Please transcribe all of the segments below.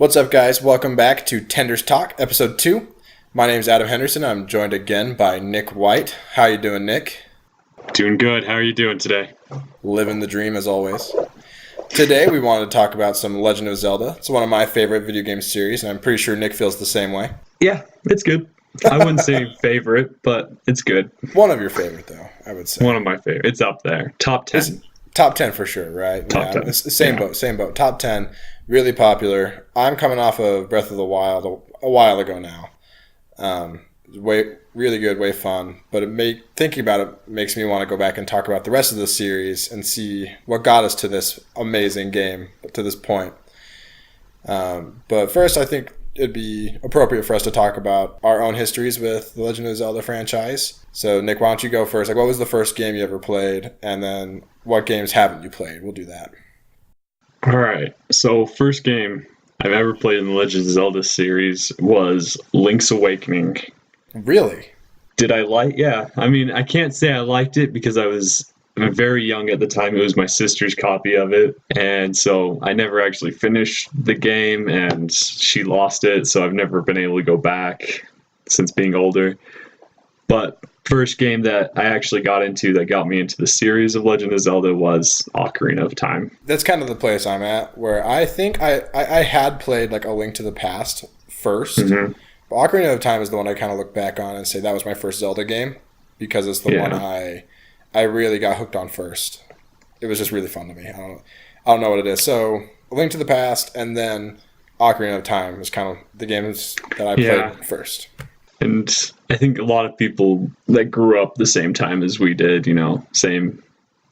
What's up, guys? Welcome back to Tenders Talk, Episode 2. My name is Adam Henderson. I'm joined again by Nick White. How you doing, Nick? Doing good. How are you doing today? Living the dream, as always. Today, we wanted to talk about some Legend of Zelda. It's one of my favorite video game series, and I'm pretty sure Nick feels the same way. Yeah, it's good. I wouldn't say favorite, but it's good. One of your favorite, though, I would say. One of my favorite. It's up there. Top 10. It's top 10 for sure, right? Top 10. It's the same boat. Top 10, really popular. I'm coming off of Breath of the Wild a while ago now. Really good, way fun. But thinking about it makes me want to go back and talk about the rest of the series and see what got us to this amazing game to this point. But first, I think it'd be appropriate for us to talk about our own histories with the Legend of Zelda franchise. So, Nick, why don't you go first? What was the first game you ever played? And then what games haven't you played? We'll do that. All right. So, first game I've ever played in the Legend of Zelda series was Link's Awakening. Really? Did I like? Yeah. I mean, I can't say I liked it because I was very young at the time. It was my sister's copy of it. And so I never actually finished the game and she lost it. So I've never been able to go back since being older. But first game that I actually got into that got me into the series of Legend of Zelda was Ocarina of Time. That's kind of the place I'm at, where I think I had played like A Link to the Past first. Mm-hmm. But Ocarina of Time is the one I kind of look back on and say that was my first Zelda game because it's the one I really got hooked on first. It was just really fun to me. I don't know what it is. So A Link to the Past and then Ocarina of Time was kind of the games that I played first. And I think a lot of people that grew up the same time as we did, same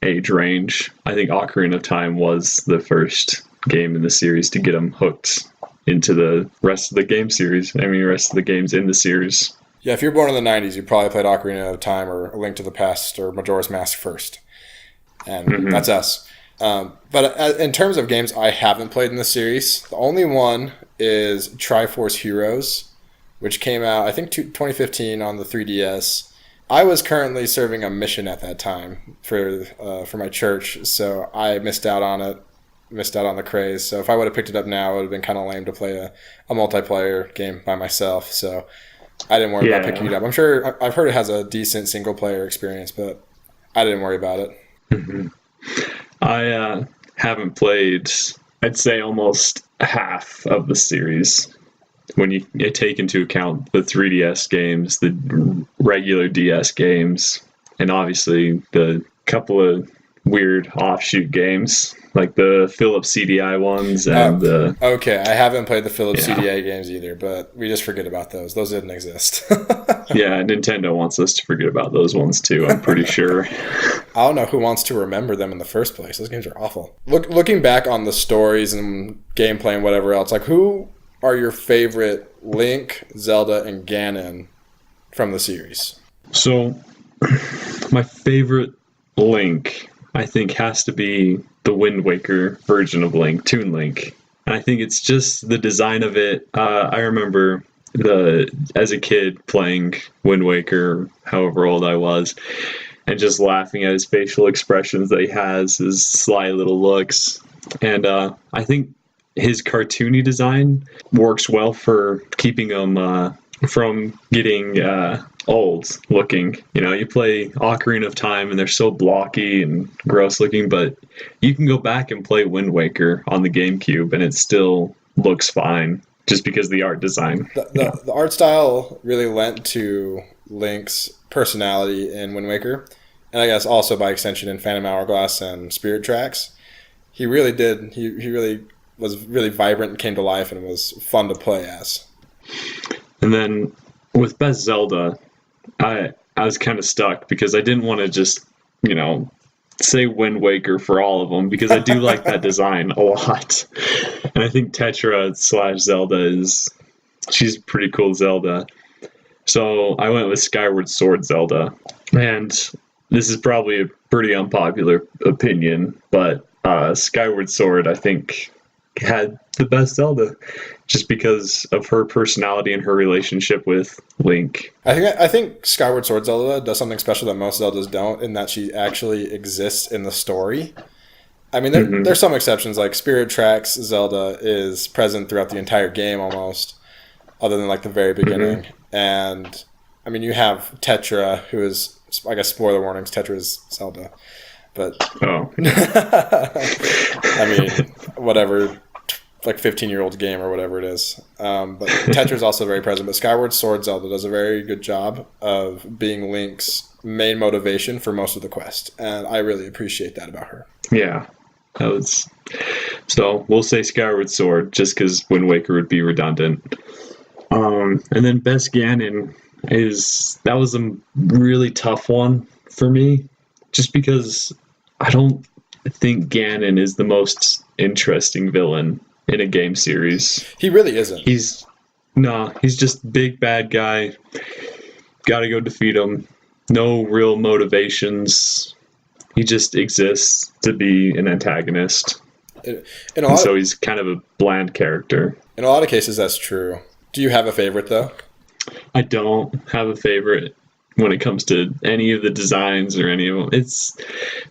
age range, I think Ocarina of Time was the first game in the series to get them hooked into the rest of the game series. Rest of the games in the series. Yeah, if you're born in the 90s, you probably played Ocarina of Time or A Link to the Past or Majora's Mask first. And that's us. But in terms of games I haven't played in the series, the only one is Triforce Heroes, which came out, I think, 2015 on the 3DS. I was currently serving a mission at that time for my church, so I missed out on it, missed out on the craze. So if I would have picked it up now, it would have been kind of lame to play a multiplayer game by myself. So I didn't worry about picking it up. I'm sure I've heard it has a decent single player experience, but I didn't worry about it. Mm-hmm. I haven't played, I'd say, almost half of the series. When you take into account the 3DS games, the regular DS games, and obviously the couple of weird offshoot games, like the Philips CDI ones and the... Okay, I haven't played the Philips CDI games either, but we just forget about those. Those didn't exist. Yeah, Nintendo wants us to forget about those ones too, I'm pretty sure. I don't know who wants to remember them in the first place. Those games are awful. Looking back on the stories and gameplay and whatever else, who are your favorite Link, Zelda, and Ganon from the series? So, my favorite Link, I think, has to be the Wind Waker version of Link, Toon Link. And I think it's just the design of it. I remember as a kid playing Wind Waker, however old I was, and just laughing at his facial expressions that he has, his sly little looks. And I think his cartoony design works well for keeping him from getting old looking. You play Ocarina of Time and they're so blocky and gross looking, but you can go back and play Wind Waker on the GameCube and it still looks fine just because of the art design. The art style really lent to Link's personality in Wind Waker, and I guess also by extension in Phantom Hourglass and Spirit Tracks. He really did. He really was really vibrant and came to life and was fun to play as. And then with Best Zelda, I was kind of stuck because I didn't want to just, say Wind Waker for all of them because I do like that design a lot. And I think Tetra/Zelda she's a pretty cool Zelda. So I went with Skyward Sword Zelda. And this is probably a pretty unpopular opinion, but Skyward Sword, I think, had the best Zelda just because of her personality and her relationship with Link. I think Skyward Sword Zelda does something special that most Zeldas don't, in that she actually exists in the story. I mean, there's some exceptions, like Spirit Tracks Zelda is present throughout the entire game almost, other than like the very beginning. And I mean, you have Tetra, who is, I guess, spoiler warnings, Tetra is Zelda. But, Oh. I mean, whatever, like 15-year-old game or whatever it is. But Tetra is also very present. But Skyward Sword Zelda does a very good job of being Link's main motivation for most of the quest. And I really appreciate that about her. Yeah. So we'll say Skyward Sword just because Wind Waker would be redundant. And then Best Ganon that was a really tough one for me, just because I don't think Ganon is the most interesting villain in a game series. He really isn't. He's just big bad guy. Gotta go defeat him. No real motivations. He just exists to be an antagonist. So he's kind of a bland character. In a lot of cases, that's true. Do you have a favorite, though? I don't have a favorite when it comes to any of the designs or any of them.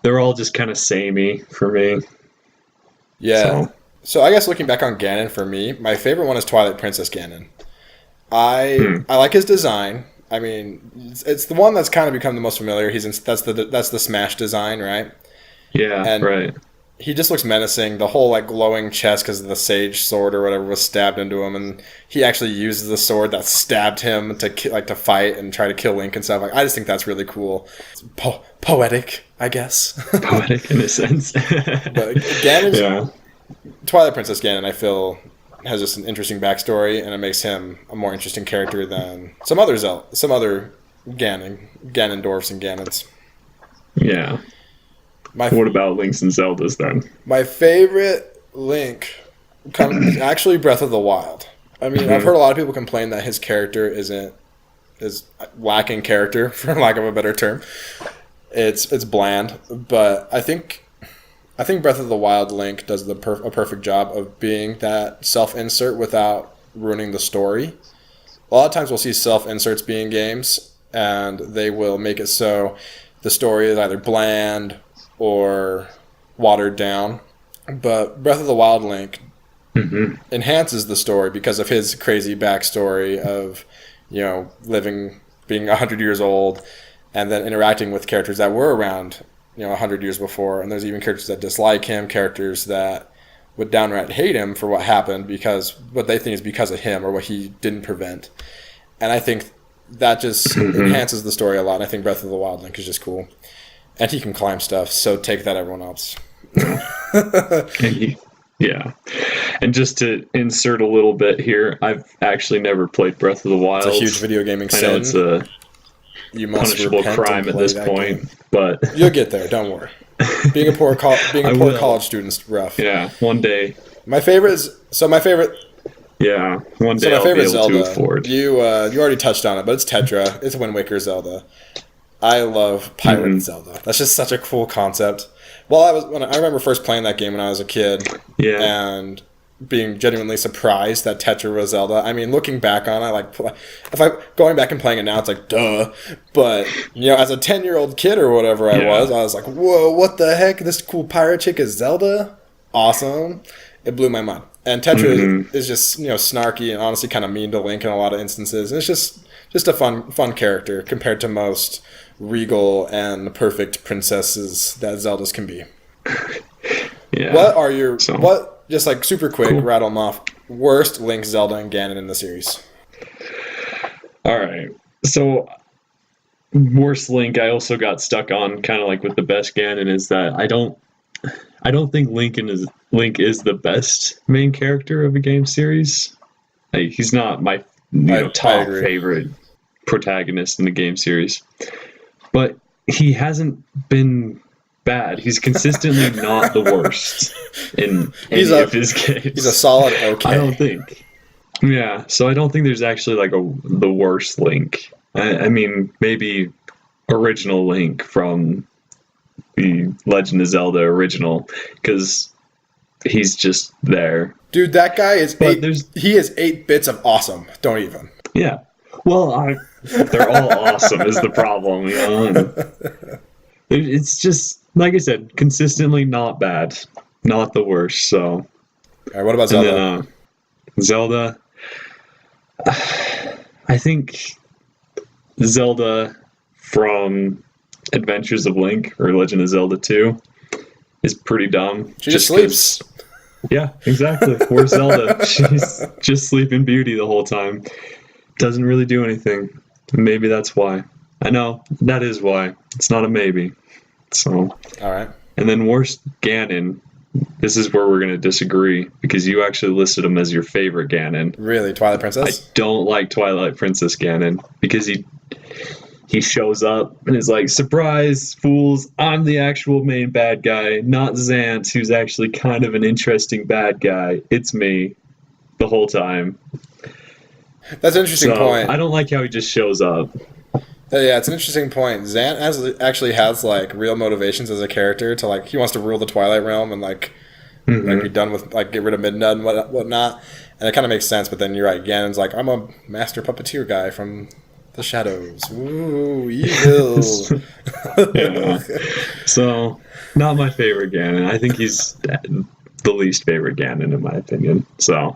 They're all just kind of samey for me. Yeah. So I guess looking back on Ganon, for me, my favorite one is Twilight Princess Ganon. I like his design. I mean, it's the one that's kind of become the most familiar. That's the Smash design, right? Yeah, and right. He just looks menacing. The whole like glowing chest because of the sage sword or whatever was stabbed into him, and he actually uses the sword that stabbed him to fight and try to kill Link and stuff. Like, I just think that's really cool. It's poetic, I guess. Poetic in a sense. But Ganon, Twilight Princess Ganon, I feel, has just an interesting backstory, and it makes him a more interesting character than some other Ganondorfs and Ganons. Yeah. What about Links and Zeldas then? My favorite Link is actually Breath of the Wild. I mean, I've heard a lot of people complain that his character is lacking character, for lack of a better term. It's bland, but I think Breath of the Wild Link does a perfect job of being that self-insert without ruining the story. A lot of times we'll see self-inserts being games, and they will make it so the story is either bland or watered down. But Breath of the Wild Link enhances the story because of his crazy backstory of, being 100 years old and then interacting with characters that were around, 100 years before. And there's even characters that dislike him, characters that would downright hate him for what happened because what they think is because of him or what he didn't prevent. And I think that just enhances the story a lot. And I think Breath of the Wild Link is just cool. And he can climb stuff, so take that, everyone else. Yeah. And just to insert a little bit here, I've actually never played Breath of the Wild. It's a huge video gaming sin. I know it's a punishable crime at this point, but you'll get there. Don't worry. Being a poor college student's rough. Yeah, one day. My favorite. Yeah, one day I'll be able to afford. You already touched on it, but it's Tetra. It's Wind Waker Zelda. I love Pirate Zelda. That's just such a cool concept. Well, I remember first playing that game when I was a kid, and being genuinely surprised that Tetra was Zelda. I mean, looking back on it, going back and playing it now, it's like duh. But as a 10-year-old kid or whatever I was like, whoa, what the heck? This cool pirate chick is Zelda? Awesome! It blew my mind. And Tetra is just snarky and honestly kind of mean to Link in a lot of instances. And it's just a fun character compared to most regal and perfect princesses that Zeldas can be. Yeah. What are just like super quick, rattle them off, worst Link, Zelda, and Ganon in the series? All right. So, worst Link, I also got stuck on kind of like with the best Ganon is that I don't think Link is the best main character of a game series. He's not my top favorite protagonist in the game series. But he hasn't been bad. He's consistently not the worst in any of his games. He's a solid okay. I don't think. Yeah, so I don't think there's actually like the worst Link. I mean, maybe original Link from the Legend of Zelda original, because he's just there. Dude, that guy is he is 8 bits of awesome. Don't even. Yeah. Well, they're all awesome is the problem, It's just like I said, consistently not bad, not the worst. So, All right, what about and Zelda? then Zelda, I think Zelda from Adventures of Link or Legend of Zelda 2 is pretty dumb. She just sleeps. Yeah, exactly. Poor Zelda. She's just Sleeping Beauty the whole time. Doesn't really do anything. Maybe that's why. I know, that is why. It's not a maybe. So, All right. and then worst Ganon. This is where we're going to disagree because you actually listed him as your favorite Ganon. Really, Twilight I Princess? don't like Twilight Princess Ganon because he shows up and is like, surprise, fools, I'm the actual main bad guy, not Xant, who's actually kind of an interesting bad guy. It's me the whole time. That's an interesting point. I don't like how he just shows up. Yeah, it's an interesting point. Xant actually has like real motivations as a character to like he wants to rule the Twilight Realm and like be done with like get rid of Midna and whatnot. And it kind of makes sense. But then you're right. Ganon's like, I'm a master puppeteer guy from the shadows. Ooh, evil. Yeah. So, not my favorite Ganon. I think he's the least favorite Ganon in my opinion. So,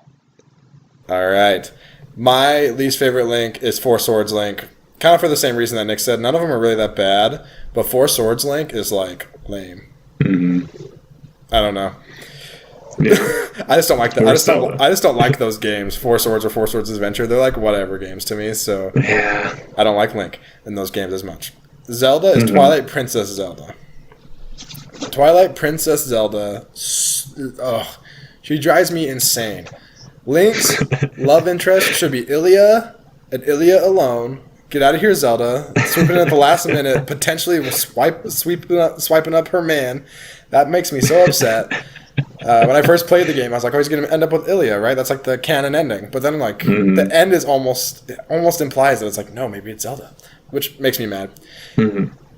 all right. My least favorite Link is Four Swords Link. Kind of for the same reason that Nick said. None of them are really that bad, but Four Swords Link is like lame. I don't know. Yeah. I just don't like that. I just don't like those games. Four Swords or Four Swords Adventure. They're like whatever games to me. So Yeah. I don't like Link in those games as much. Zelda is Twilight Princess Zelda. Twilight Princess Zelda. Ugh, she drives me insane. Link's love interest should be Ilia and Ilia alone. Get out of here, Zelda. Swooping in at the last minute, potentially swiping up her man. That makes me so upset. When I first played the game, I was like, oh, he's going to end up with Ilia, right? That's like the canon ending. But then, like, the end is almost implies that it's like, no, maybe it's Zelda, which makes me mad.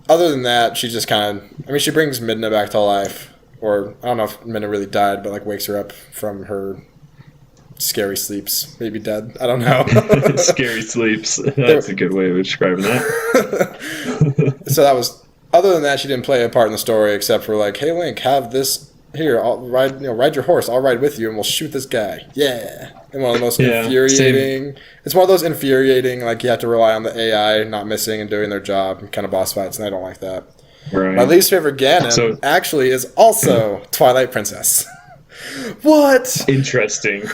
Other than that, she just kind of, I mean, she brings Midna back to life. Or, I don't know if Midna really died, but, like, wakes her up from her scary sleeps. Maybe dead. I don't know. Scary sleeps. That's a good way of describing that. So that was, other than that, she didn't play a part in the story except for, like, hey, Link, have this. Here, I'll ride your horse. I'll ride with you, and we'll shoot this guy. Yeah, and one of the most infuriating. Same. It's one of those infuriating, like you have to rely on the AI not missing and doing their job kind of boss fights, and I don't like that. Right. My least favorite Ganon actually is also Twilight Princess. What? Interesting.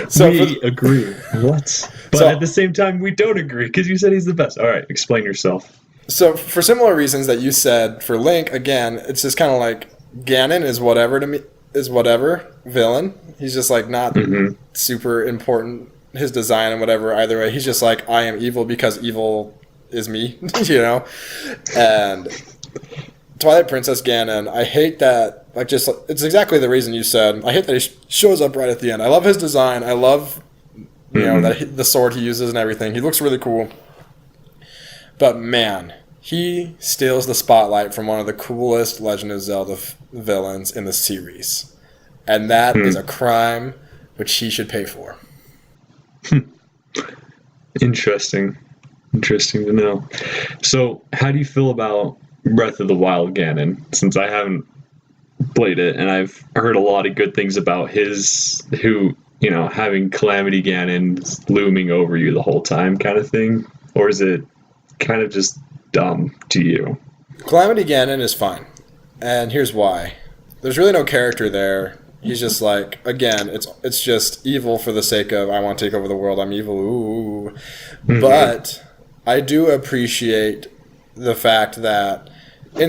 So we agree. What? But at the same time, we don't agree because you said he's the best. All right, explain yourself. So for similar reasons that you said for Link, again, it's just kind of like. Ganon is whatever to me villain. He's just like not super important. His design and whatever either way. He's just like I am evil because evil is me, you know. And Twilight Princess Ganon, I hate that. Like just it's exactly the reason you said. I hate that he shows up right at the end. I love his design. I love know that the sword he uses and everything. He looks really cool. But man. He steals the spotlight from one of the coolest Legend of Zelda villains in the series. And that is a crime which he should pay for. Interesting. Interesting to know. So, how do you feel about Breath of the Wild Ganon? Since I haven't played it, and I've heard a lot of good things about having Calamity Ganon looming over you the whole time kind of thing? Or is it kind of just dumb to you? Calamity Ganon is fine, and here's why. There's really no character there. He's just like, again, it's just evil for the sake of I want to take over the world. I'm evil. Ooh, but I do appreciate the fact that in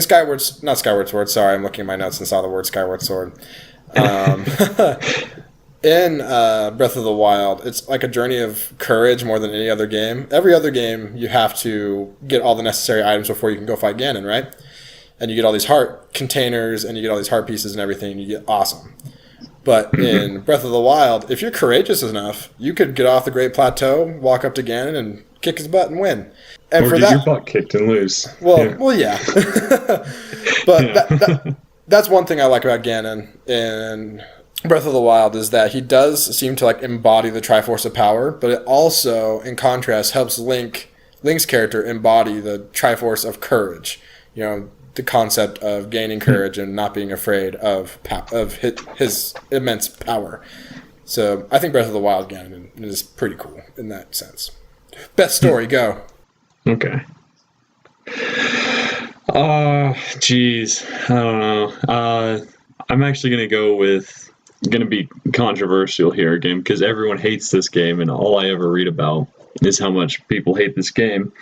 not Skyward Sword. Sorry, I'm looking at my notes and saw the word Skyward Sword. In Breath of the Wild, it's like a journey of courage more than any other game. Every other game, you have to get all the necessary items before you can go fight Ganon, right? And you get all these heart containers, and you get all these heart pieces and everything, and you get awesome. But in Breath of the Wild, if you're courageous enough, you could get off the Great Plateau, walk up to Ganon, and kick his butt and win. And or for get your butt kicked and lose. Well, yeah. But that's one thing I like about Ganon in Breath of the Wild is that he does seem to like embody the Triforce of Power, but it also, in contrast, helps Link's character embody the Triforce of Courage. You know, the concept of gaining courage and not being afraid of his immense power. So I think Breath of the Wild Ganon is pretty cool in that sense. Best story, go. Okay. Geez, I don't know. I'm actually gonna be controversial here again because everyone hates this game, and all I ever read about is how much people hate this game.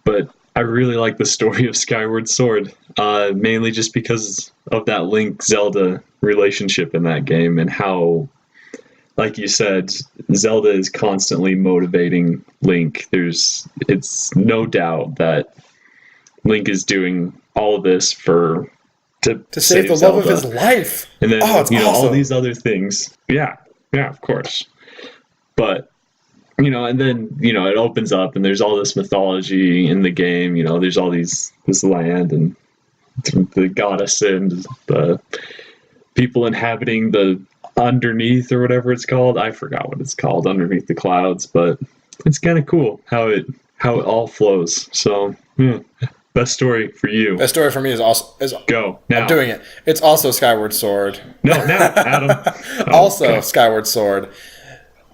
But I really like the story of Skyward Sword, mainly just because of that Link-Zelda relationship in that game and how, like you said, Zelda is constantly motivating Link. It's no doubt that Link is doing all of this to save the Zelda. love of his life. And then it's awesome. all these other things. Yeah, of course. But and then it opens up and there's all this mythology in the game. There's all this land and the goddess and the people inhabiting the underneath or whatever it's called. I forgot what it's called, underneath the clouds, but it's kind of cool how it all flows. So yeah. Best story for you. Best story for me is go now. I'm doing it. It's also Skyward Sword. No, now, Adam. Also Skyward Sword.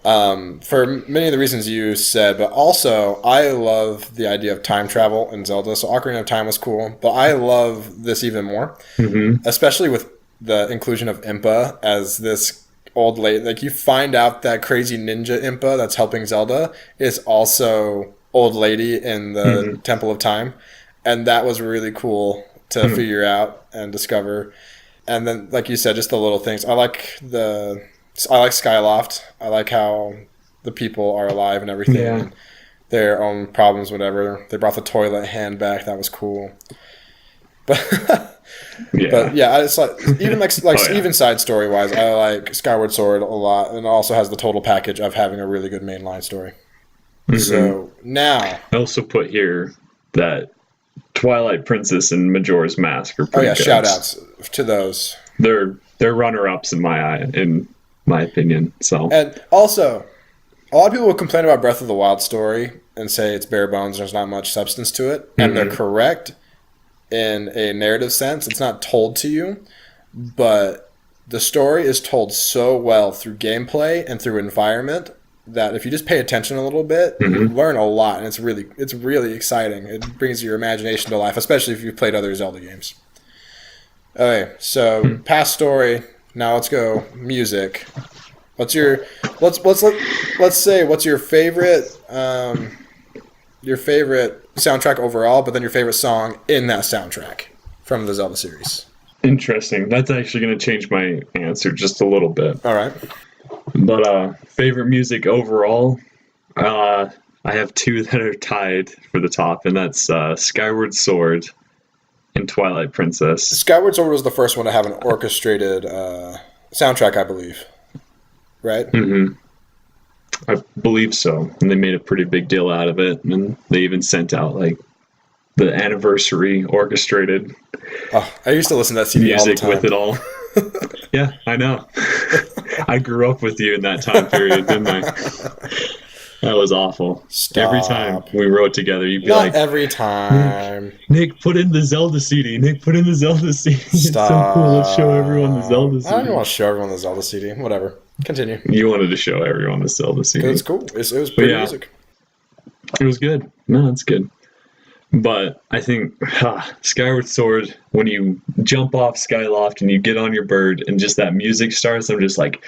For many of the reasons you said, but also I love the idea of time travel in Zelda. So Ocarina of Time was cool, but I love this even more, especially with the inclusion of Impa as this old lady. Like, you find out that crazy ninja Impa that's helping Zelda is also old lady in the Temple of Time. And that was really cool to figure out and discover. And then, like you said, just the little things. I like Skyloft. I like how the people are alive and everything. Yeah. And their own problems, whatever. They brought the toilet hand back. That was cool. But but yeah, it's like even side story wise, I like Skyward Sword a lot, and it also has the total package of having a really good mainline story. So now, I also put here that Twilight Princess and Majora's Mask are pretty good. Shout outs to those. They're runner ups in my opinion. So, and also, a lot of people will complain about Breath of the Wild story and say it's bare bones. There's not much substance to it, and they're correct in a narrative sense. It's not told to you, but the story is told so well through gameplay and through environment that if you just pay attention a little bit, you learn a lot, and it's really exciting. It brings your imagination to life, especially if you've played other Zelda games. Okay, so past story. Now let's go music. Let's say what's your favorite soundtrack overall, but then your favorite song in that soundtrack from the Zelda series. Interesting. That's actually going to change my answer just a little bit. All right. But favorite music overall, I have two that are tied for the top, and that's Skyward Sword and Twilight Princess. Skyward Sword was the first one to have an orchestrated soundtrack, I believe. Right? I believe so. And they made a pretty big deal out of it, and they even sent out the anniversary orchestrated I used to listen to that CD music all the time. with it all. Yeah, I know. I grew up with you in that time period, didn't I? That was awful. Stop. Every time we wrote together, you'd be Not every time. Nick, put in the Zelda CD. Nick, put in the Zelda CD. It's Stop. so cool. Let's show everyone the Zelda CD. I don't want to show everyone the Zelda CD. Whatever. Continue. You wanted to show everyone the Zelda CD. It was cool. It was pretty music. It was good. No, it's good. But I think Skyward Sword, when you jump off Skyloft and you get on your bird and just that music starts, I'm just like,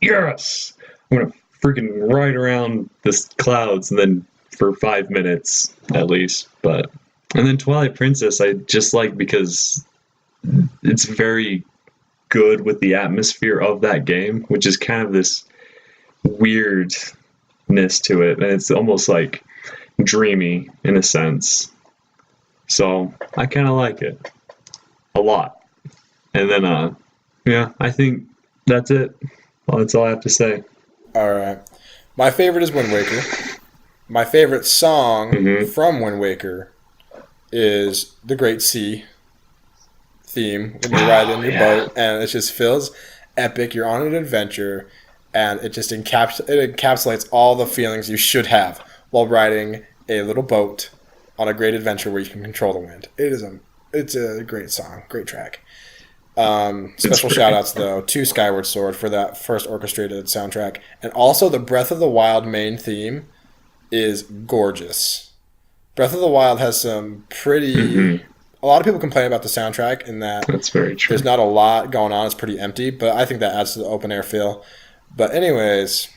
yes! I'm going to freaking ride around the clouds, and then for 5 minutes at least. And then Twilight Princess, I just like because it's very good with the atmosphere of that game, which is kind of this weirdness to it. And it's almost like dreamy in a sense. So I kind of like it a lot. And then, I think that's it. Well, that's all I have to say. All right. My favorite is Wind Waker. My favorite song from Wind Waker is the Great Sea theme when you ride in your boat, and it just feels epic. You're on an adventure, and it just encapsulates all the feelings you should have while riding a little boat on a great adventure where you can control the wind. It is It's a great song, great track. It's Special great. shout outs though to Skyward Sword for that first orchestrated soundtrack, and also the Breath of the Wild main theme is gorgeous. Breath of the Wild has some pretty. Hmm. A lot of people complain about the soundtrack in that That's very there's true. not a lot going on. It's pretty empty, but I think that adds to the open air feel. But anyways,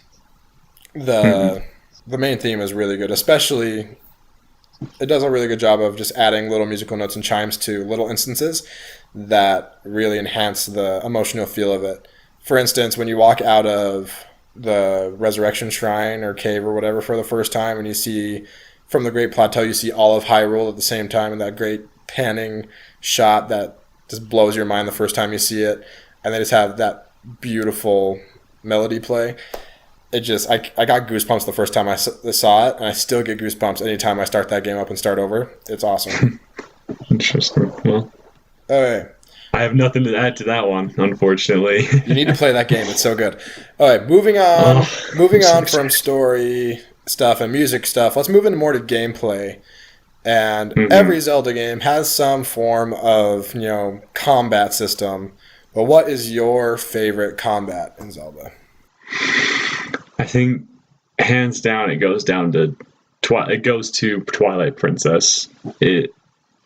Hmm. the the main theme is really good. Especially, it does a really good job of just adding little musical notes and chimes to little instances that really enhance the emotional feel of it. For instance, when you walk out of the Resurrection Shrine or cave or whatever for the first time, and you see from the Great Plateau, you see all of Hyrule at the same time in that great panning shot that just blows your mind the first time you see it, and they just have that beautiful melody play. I got goosebumps the first time saw it, and I still get goosebumps anytime I start that game up and start over. It's awesome. Interesting. Well, Okay, I have nothing to add to that one, unfortunately. you need to play that game. It's so good. All right, moving Oh, on. I'm Moving so on from excited. story stuff and music stuff. Let's move into more to gameplay. And Hmm. every Zelda game has some form of combat system. But what is your favorite combat in Zelda? I think hands down, it goes to Twilight Princess. It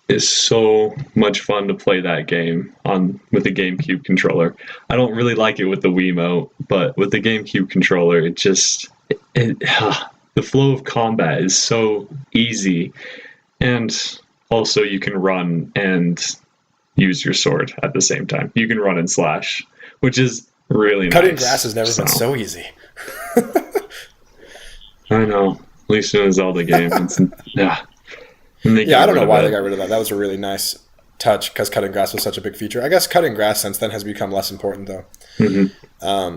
is so much fun to play that game on with the GameCube controller. I don't really like it with the Wiimote, but with the GameCube controller, the flow of combat is so easy, and also you can run and use your sword at the same time. You can run and slash, which is really Cutting grass nice. has never So been so easy. I know, at least in a Zelda game, it's yeah, and they Yeah, I got don't rid know of why they it. got rid of that. That was a really nice touch because cutting grass was such a big feature. I guess cutting grass since then has become less important though. Hmm.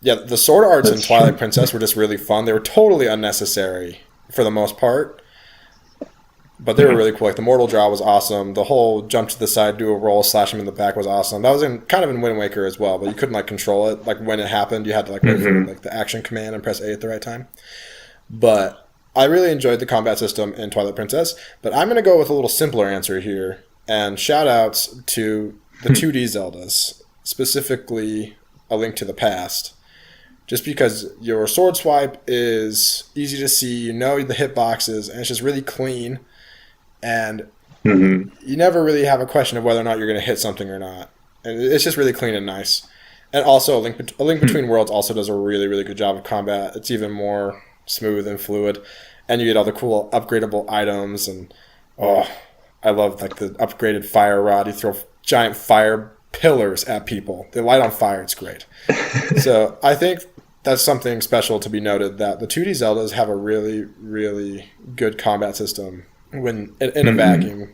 Yeah, the sword arts in That's Twilight true. Princess were just really fun. They were totally unnecessary for the most part, but they were Yeah. really cool. Like the mortal draw was awesome. The whole jump to the side, do a roll, slash him in the back was awesome. That was in kind of in Wind Waker as well, but you couldn't like control it. Like when it happened, you had to like wait for Hmm. like the action command and press A at the right time. But I really enjoyed the combat system in Twilight Princess. But I'm going to go with a little simpler answer here. And shout outs to the 2D Zeldas, specifically A Link to the Past. Just because your sword swipe is easy to see, you know the hitboxes, and it's just really clean. And Hmm. you never really have a question of whether or not you're going to hit something or not. And it's just really clean and nice. And also, A Link Between Worlds also does a really, really good job of combat. It's even more smooth and fluid. And you get all the cool upgradable items. And, oh, I love like the upgraded fire rod. You throw giant fire pillars at people, they light on fire. It's great. So I think that's something special to be noted that the 2D Zeldas have a really, really good combat system when in a Hmm. vacuum.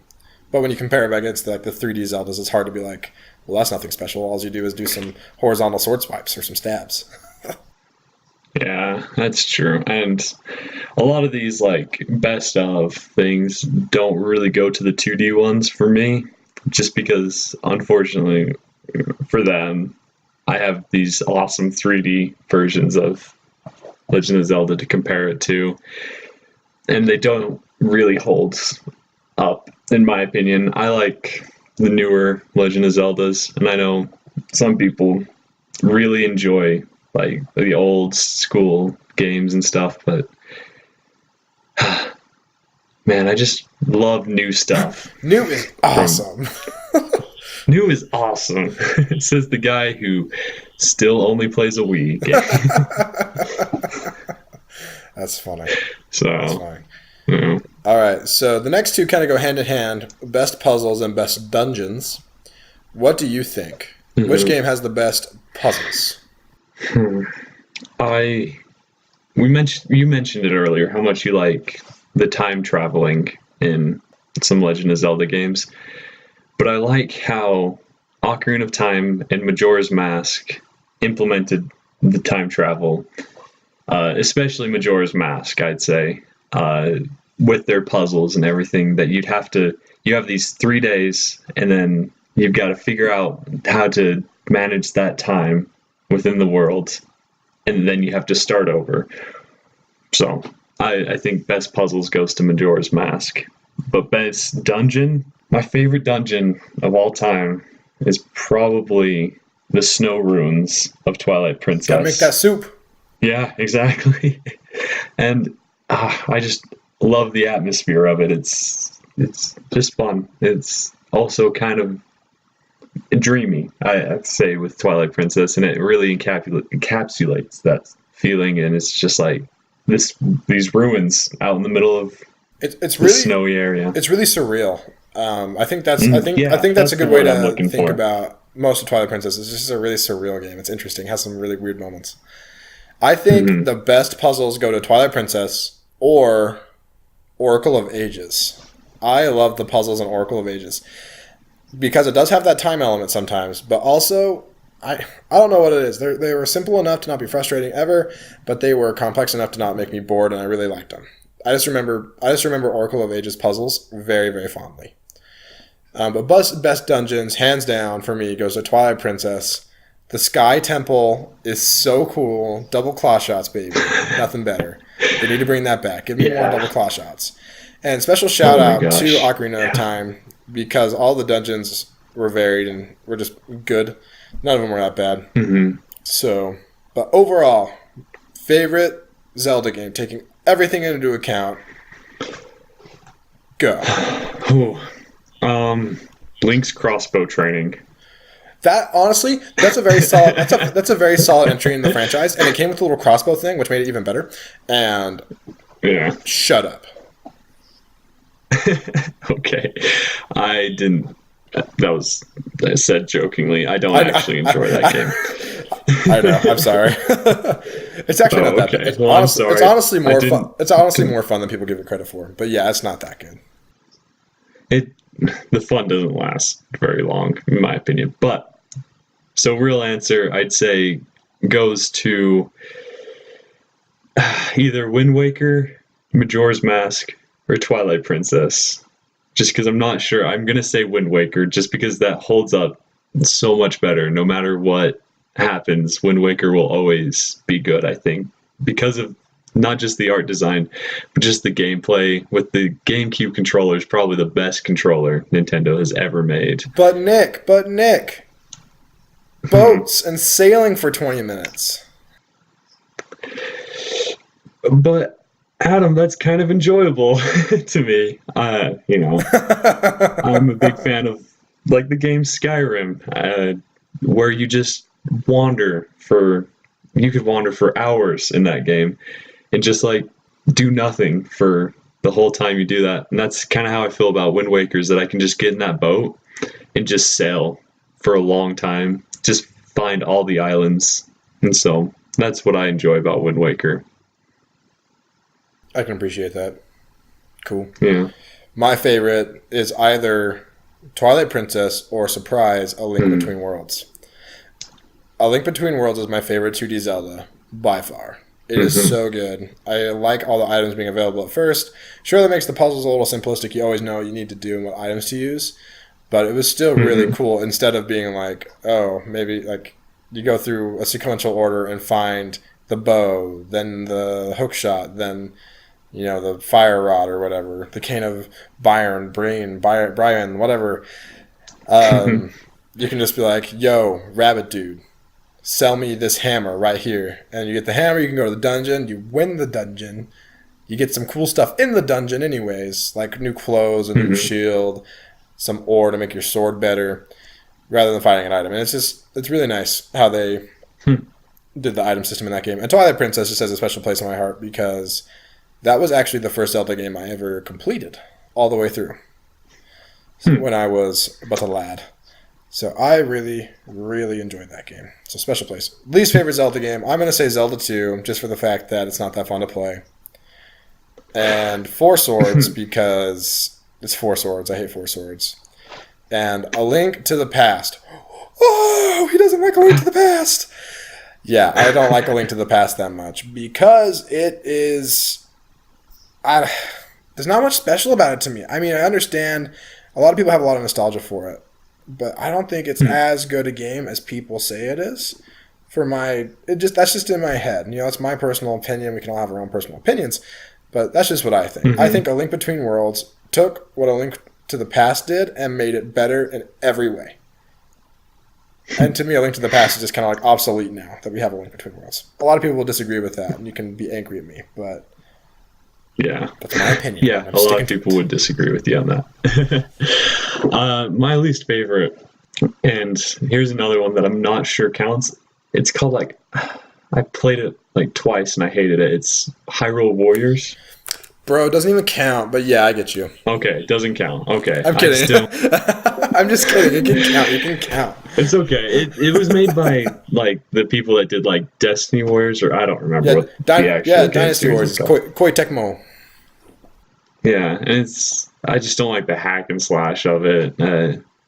But when you compare it against like the 3D Zeldas, it's hard to be like, well, that's nothing special. All you do is do some horizontal sword swipes or some stabs. Yeah, that's true. And a lot of these like best of things don't really go to the 2D ones for me, just because unfortunately for them, I have these awesome 3D versions of Legend of Zelda to compare it to, and they don't really hold up in my opinion. I like the newer Legend of Zeldas, and I know some people really enjoy like the old school games and stuff, but man, I just love new stuff New is from awesome. new is awesome. Says the guy who still only plays a Wii game. That's funny. That's So, funny. you know. All right, so the next two kind of go hand in hand: best puzzles and best dungeons. What do you think? Which Mhm. game has the best puzzles? I you mentioned it earlier how much you like the time traveling in some Legend of Zelda games, but I like how Ocarina of Time and Majora's Mask implemented the time travel, especially Majora's Mask, I'd say, uh, with their puzzles and everything. That you have these 3 days, and then you've got to figure out how to manage that time within the world, and then you have to start over. So I think best puzzles goes to Majora's Mask, but best dungeon, My favorite dungeon of all time is probably the snow ruins of Twilight Gotta make that Princess. soup. Yeah, exactly. And I just love the atmosphere of it. It's just fun. It's also kind of dreamy, I'd say, with Twilight Princess, and it really encapsulates that feeling. And it's just like these ruins out in the middle of It's the really snowy area. it's really surreal. I Yeah, think that's that's a the good way word I'm to looking think for. about most of Twilight Princess. It's just a really surreal game. It's interesting. It has some really weird moments. I think Hmm. the best puzzles go to Twilight Princess or Oracle of Ages. I love the puzzles in Oracle of Ages because it does have that time element sometimes, but also I don't know what it is. They were simple enough to not be frustrating ever, but they were complex enough to not make me bored, and I really liked them. I just remember Oracle of Ages puzzles very very fondly. But best dungeons, hands down for me, goes to Twilight Princess. The Sky Temple is so cool. Double claw shots, baby. Nothing better. They need to bring that back. Give me more double Yeah. claw shots. And special shout Oh my out to gosh. Ocarina of Yeah. Time because all the dungeons were varied and were just good. None of them were that bad. Hmm. So, but overall, favorite Zelda game, taking everything into account, go. Oh, um, Link's crossbow training. That honestly, that's a very solid. That's a very solid entry in the franchise, and it came with a little crossbow thing, which made it even better. And Yeah. shut up. Okay. I didn't. That was I said jokingly. I don't actually enjoy that game. I know. I'm sorry. It's actually not Oh, that bad. okay. Well, I'm It's sorry. honestly I more fun. didn't. It's honestly more fun than people give it credit for. But yeah, it's not that good. It the fun doesn't last very long, in my opinion. But so, real answer, I'd say goes to either Wind Waker, Majora's Mask, or Twilight Princess. Just because I'm not sure. I'm gonna say Wind Waker, just because that holds up so much better. No matter what happens, Wind Waker will always be good. I think because of not just the art design, but just the gameplay. With the GameCube controller, is probably the best controller Nintendo has ever made. But Nick, boats and sailing for 20 minutes. But Adam, that's kind of enjoyable to me. I'm a big fan of like the game Skyrim, where you could wander for hours in that game and just like do nothing for the whole time you do that. And that's kind of how I feel about Wind Waker, is that I can just get in that boat and just sail for a long time, just find all the islands. And so that's what I enjoy about Wind Waker. I can appreciate that. Cool. Yeah. My favorite is either Twilight Princess or Surprise: A Link Mm. Between Worlds. A Link Between Worlds is my favorite 2D Zelda by far. It is Hmm. so good. I like all the items being available at first. Sure, that makes the puzzles a little simplistic. You always know what you need to do and what items to use. But it was still really Hmm. cool instead of being like, oh, maybe like you go through a sequential order and find the bow, then the hook shot, then the fire rod or whatever, the cane of Brian, whatever. You can just be like, yo, rabbit dude, sell me this hammer right here. And you get the hammer, you can go to the dungeon, you win the dungeon, you get some cool stuff in the dungeon anyways, like new clothes, a new Hmm. shield, some ore to make your sword better, rather than fighting an item. And it's really nice how they did the item system in that game. And Twilight Princess just has a special place in my heart because that was actually the first Zelda game I ever completed all the way through when I was but a lad. So I really, really enjoyed that game. It's a special place. Least favorite Zelda game, I'm going to say Zelda 2, just for the fact that it's not that fun to play. And Four Swords, because it's Four Swords. I hate Four Swords. And A Link to the Past. Oh, he doesn't like A Link to the Past. Yeah, I don't like A Link to the Past that much because it is... there's not much special about it to me. I mean, I understand a lot of people have a lot of nostalgia for it, but I don't think it's as good a game as people say it is. That's just in my head. It's my personal opinion. We can all have our own personal opinions, but that's just what I think. I think A Link Between Worlds took what A Link to the Past did and made it better in every way. And to me, A Link to the Past is just kind of like obsolete now that we have A Link Between Worlds. A lot of people will disagree with that, and you can be angry at me, but yeah, that's my opinion. Yeah, a lot of people would disagree with you on that. My least favorite, and here's another one that I'm not sure counts. It's called like, I played it like twice and I hated it. It's Hyrule Warriors. Bro, it doesn't even count, but yeah, I get you. Okay, it doesn't count. Okay. I'm kidding. I'm just kidding. It can count. You can count. It's okay. It was made by like the people that did like Destiny Warriors, or I don't remember what the actual Dynasty Warriors. Koei Tecmo. Yeah, and I just don't like the hack and slash of it.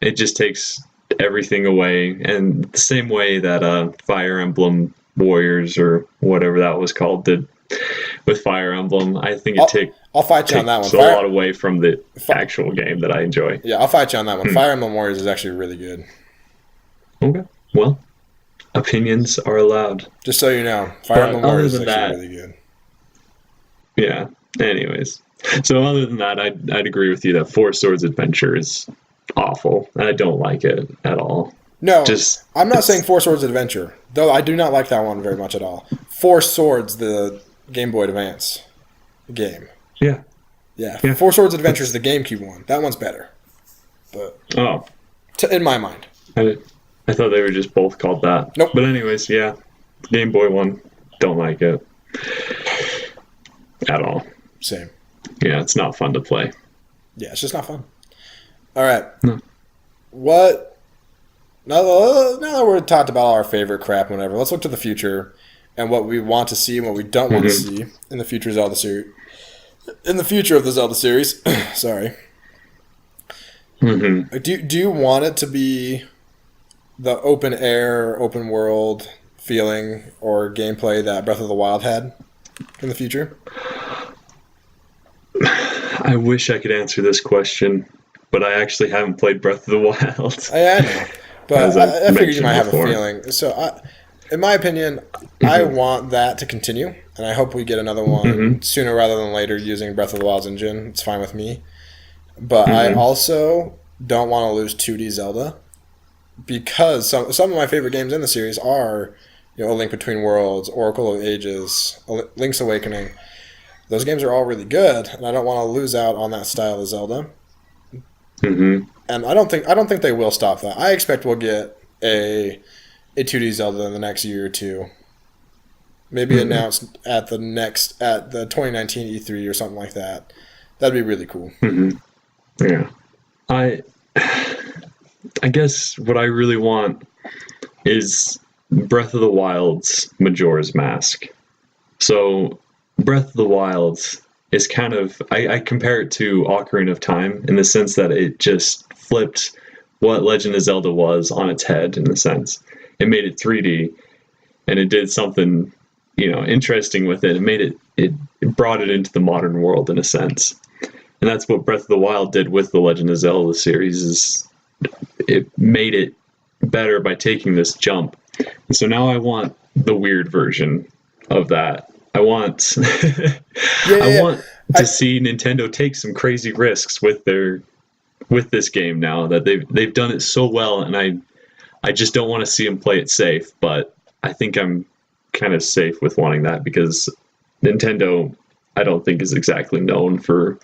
It just takes everything away, and the same way that Fire Emblem Warriors or whatever that was called did with Fire Emblem. I think I'll fight you on that one. A lot away from the actual game that I enjoy. Yeah, I'll fight you on that one. Fire Emblem Warriors is actually really good. Okay, well, opinions are allowed. Just so you know, Fire Emblem Warriors is actually really good. Yeah. Anyways, so other than that, I'd agree with you that Four Swords Adventure is awful. I don't like it at all. No, I'm not saying Four Swords Adventure, though I do not like that one very much at all. Four Swords, the Game Boy Advance game. Yeah. Four Swords Adventure is the GameCube one. That one's better. But in my mind. I thought they were just both called that. Nope. But anyways, yeah. Game Boy one, don't like it. At all. Same. Yeah, it's not fun to play. Yeah, it's just not fun. All right. No. What? Now that we're talked about all our favorite crap and whatever, let's look to the future and what we want to see and what we don't want to see in the future Zelda series. In the future of the Zelda series. Sorry. Mm-hmm. Do you want it to be the open air, open world feeling or gameplay that Breath of the Wild had in the future? I wish I could answer this question, but I actually haven't played Breath of the Wild. I know, but I figured you might have a feeling. So, in my opinion, I want that to continue, and I hope we get another one sooner rather than later using Breath of the Wild's engine. It's fine with me. But I also don't want to lose 2D Zelda, because some of my favorite games in the series are, A Link Between Worlds, Oracle of Ages, Link's Awakening. Those games are all really good, and I don't want to lose out on that style of Zelda. Mm-hmm. And I don't think they will stop that. I expect we'll get a 2D Zelda in the next year or two. Maybe announced at the 2019 E3 or something like that. That'd be really cool. Mm-hmm. Yeah. I guess what I really want is Breath of the Wild's Majora's Mask. So Breath of the Wild is kind of, I compare it to Ocarina of Time in the sense that it just flipped what Legend of Zelda was on its head, in the sense. It made it 3D, and it did something, interesting with it. It made it brought it into the modern world, in a sense. And that's what Breath of the Wild did with the Legend of Zelda series, is it made it better by taking this jump. And so now I want the weird version of that. I want to see Nintendo take some crazy risks with this game now that they've done it so well, and I just don't want to see them play it safe, but I think I'm kind of safe with wanting that, because Nintendo, I don't think, is exactly known for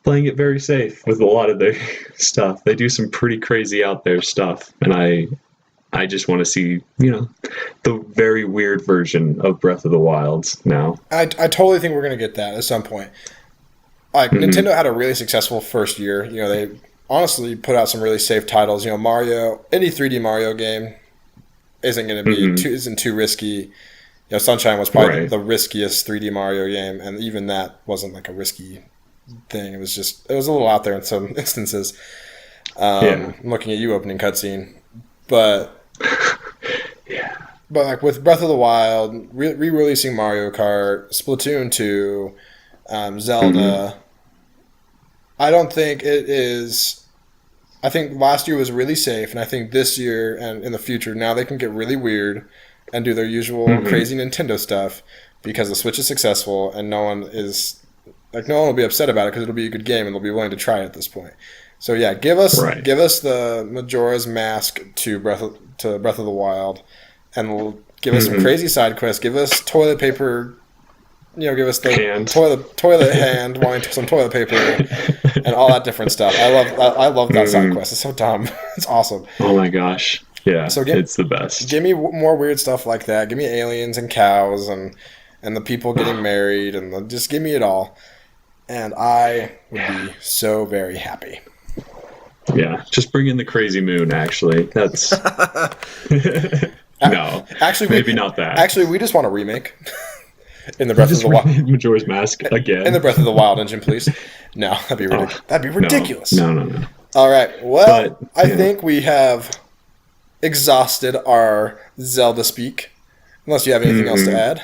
playing it very safe with a lot of their stuff. They do some pretty crazy out there stuff, and I just want to see, the very weird version of Breath of the Wild now. I totally think we're going to get that at some point. Like, Nintendo had a really successful first year. They honestly put out some really safe titles. Mario, any 3D Mario game isn't going to be isn't too risky. Sunshine was probably the riskiest 3D Mario game, and even that wasn't like a risky thing. It was a little out there in some instances. I'm looking at you opening cutscene, but but like with Breath of the Wild, re-releasing Mario Kart, Splatoon 2, Zelda, I don't think it is. I think last year was really safe, and I think this year and in the future now they can get really weird and do their usual crazy Nintendo stuff, because the Switch is successful and no one will be upset about it because it'll be a good game and they'll be willing to try it at this point. So yeah, give us Right. the Majora's Mask to Breath of the Wild, and we'll give us some crazy side quests. Give us toilet paper. Give us the Hand. toilet hand wanting some toilet paper and all that different stuff. I love that side quest. It's so dumb. It's awesome. Oh my gosh. Yeah, So it's the best. give me more weird stuff like that. Give me aliens and cows and the people getting married and just give me it all. And I would be so very happy. Yeah, just bring in the crazy moon, actually. That's... No, actually, maybe not that. Actually, we just want a remake. In the Breath of the Wild. Majora's Mask again. In the Breath of the Wild engine, please. No, that'd be ridiculous. That'd be ridiculous. No. All right. Well, I think we have exhausted our Zelda speak. Unless you have anything else to add.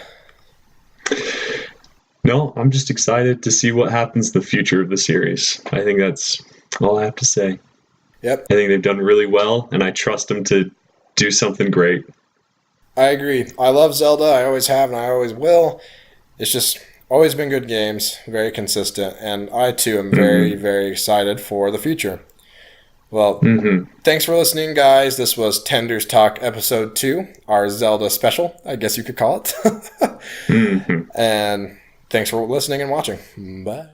No, I'm just excited to see what happens in the future of the series. I think that's all I have to say. Yep. I think they've done really well, and I trust them to do something great. I agree. I love Zelda. I always have, and I always will. It's just always been good games, very consistent, and I too am very, very excited for the future. Well, thanks for listening, guys. This was Tenders Talk Episode 2, our Zelda special, I guess you could call it. And thanks for listening and watching. Bye.